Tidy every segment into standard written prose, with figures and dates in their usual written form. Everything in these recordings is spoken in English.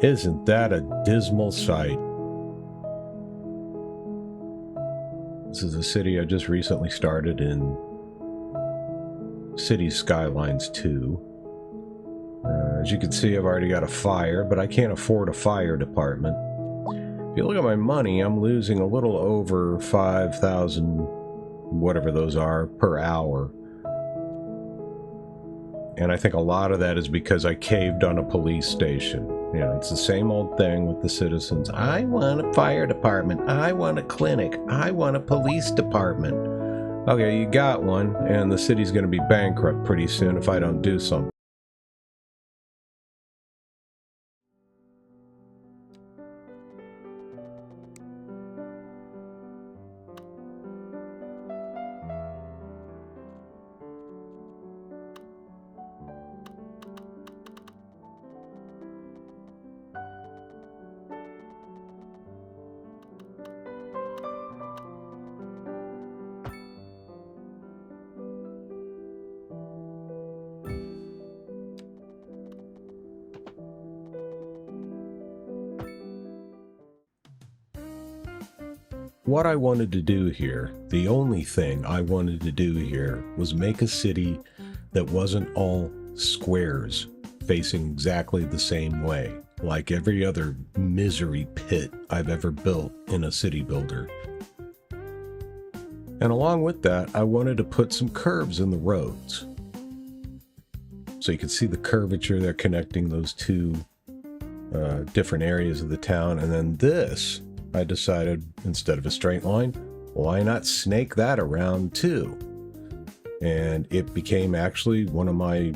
Isn't that a dismal sight? This is a city I just recently started in Cities Skylines 2. As you can see, I've already got a fire, but I can't afford a fire department. If you look at my money, I'm losing a little over 5,000, whatever those are, per hour. And I think a lot of that is because I caved on a police station. You know, it's the same old thing with the citizens. I want a fire department. I want a clinic. I want a police department. Okay, you got one, and the city's going to be bankrupt pretty soon if I don't do something. What I wanted to do here, the only thing I wanted to do here, was make a city that wasn't all squares facing exactly the same way, like every other misery pit I've ever built in a city builder. And along with that, I wanted to put some curves in the roads. So you can see the curvature there connecting those two different areas of the town. And then this, I decided, instead of a straight line, why not snake that around too? And it became actually one of my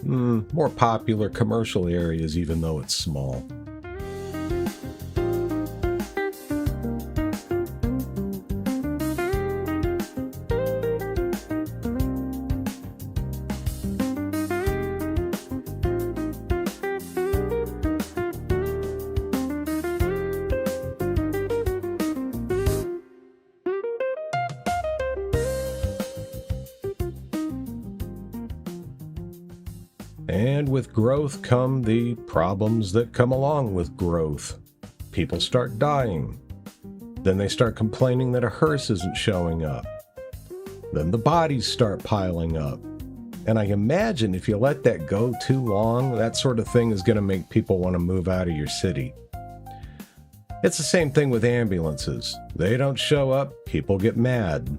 more popular commercial areas, even though it's small. And with growth come the problems that come along with growth. People start dying. Then they start complaining that a hearse isn't showing up. Then the bodies start piling up. And I imagine if you let that go too long, that sort of thing is going to make people want to move out of your city. It's the same thing with ambulances. They don't show up, people get mad.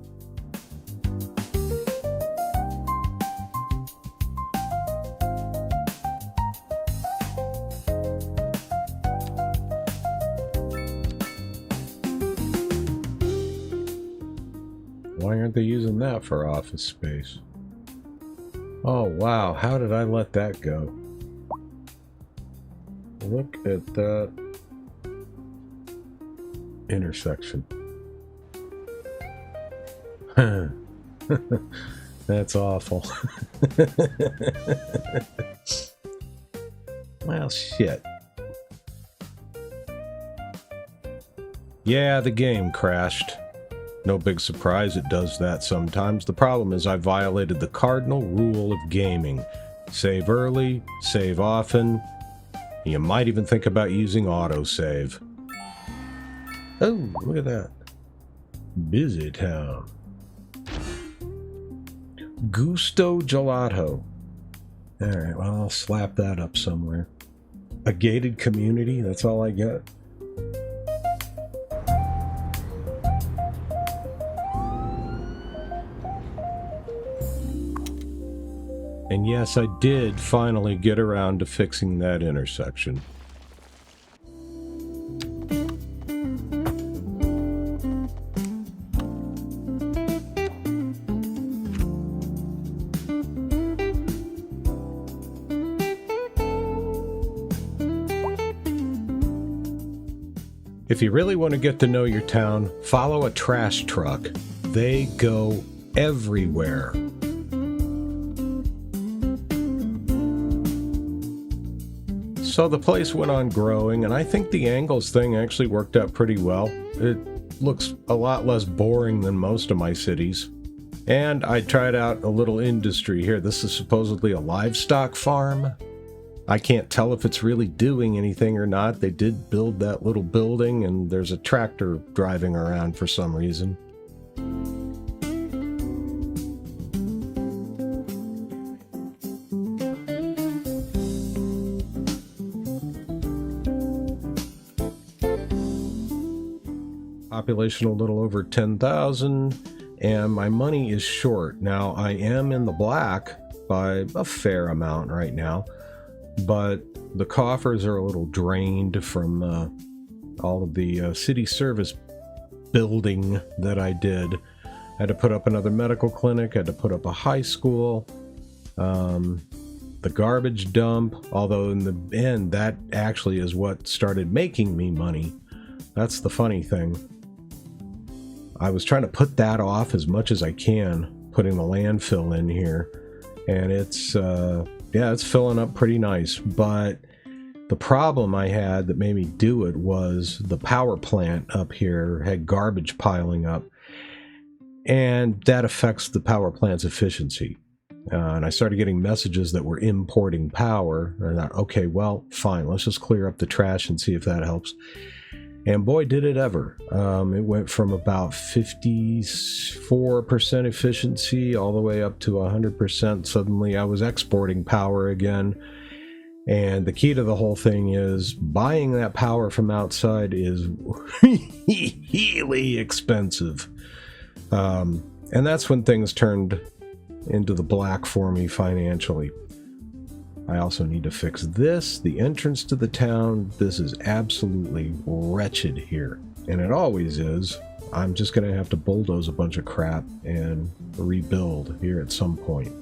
Why aren't they using that for office space? Oh wow, how did I let that go? Look at that intersection. That's awful. Well, shit. Yeah, the game crashed. No big surprise, it does that sometimes. The problem is I violated the cardinal rule of gaming. Save early, save often. You might even think about using autosave. Oh, look at that. Busy town. Gusto Gelato. Alright, well, I'll slap that up somewhere. A gated community, that's all I get. And yes, I did finally get around to fixing that intersection. If you really want to get to know your town, follow a trash truck. They go everywhere. So the place went on growing, and I think the angles thing actually worked out pretty well. It looks a lot less boring than most of my cities. And I tried out a little industry here. This is supposedly a livestock farm. I can't tell if it's really doing anything or not. They did build that little building, and there's a tractor driving around for some reason. Population a little over 10,000, and my money is short. Now, I am in the black by a fair amount right now, but the coffers are a little drained from all of the city service building that I did. I had to put up another medical clinic, I had to put up a high school, the garbage dump, although in the end that actually is what started making me money. That's the funny thing. I was trying to put that off as much as I can, putting the landfill in here, and it's yeah, it's filling up pretty nice. But the problem I had that made me do it was the power plant up here had garbage piling up, and that affects the power plant's efficiency. And I started getting messages that we're importing power, and I thought, okay, well, fine, let's just clear up the trash and see if that helps. And boy, did it ever. It went from about 54% efficiency all the way up to 100%. Suddenly I was exporting power again. And the key to the whole thing is buying that power from outside is really expensive. And that's when things turned into the black for me financially. I also need to fix this, the entrance to the town. This is absolutely wretched here, and it always is. I'm just going to have to bulldoze a bunch of crap and rebuild here at some point.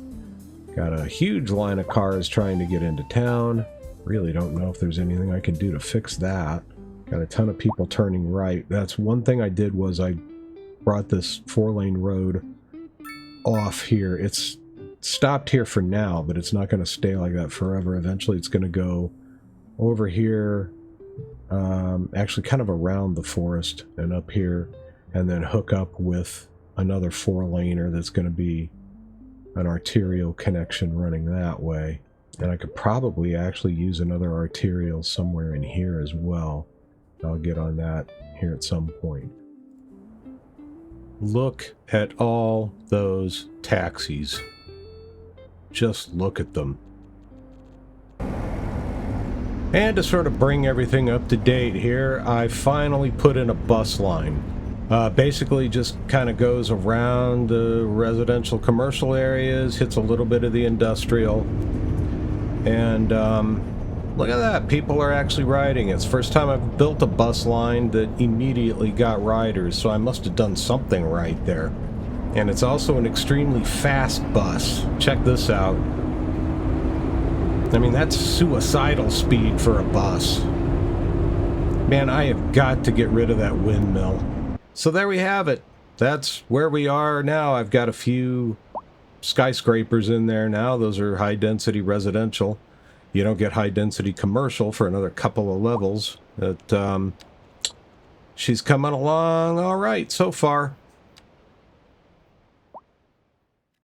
Got a huge line of cars trying to get into town. Really don't know if there's anything I can do to fix that. Got a ton of people turning right. That's one thing I did, was I brought this 4-lane road off here. It's stopped here for now, but it's not going to stay like that forever. Eventually it's going to go over here, actually kind of around the forest and up here, and then hook up with another 4-laner that's going to be an arterial connection running that way. And I could probably actually use another arterial somewhere in here as well. I'll get on that here at some point. Look at all those taxis. Just look at them. And to sort of bring everything up to date here, I finally put in a bus line. Basically just kind of goes around the residential commercial areas, hits a little bit of the industrial. And look at that, people are actually riding. It's the first time I've built a bus line that immediately got riders, so I must have done something right there. And it's also an extremely fast bus. Check this out. I mean, that's suicidal speed for a bus. Man, I have got to get rid of that windmill. So there we have it. That's where we are now. I've got a few skyscrapers in there now. Those are high-density residential. You don't get high-density commercial for another couple of levels. But she's coming along all right so far.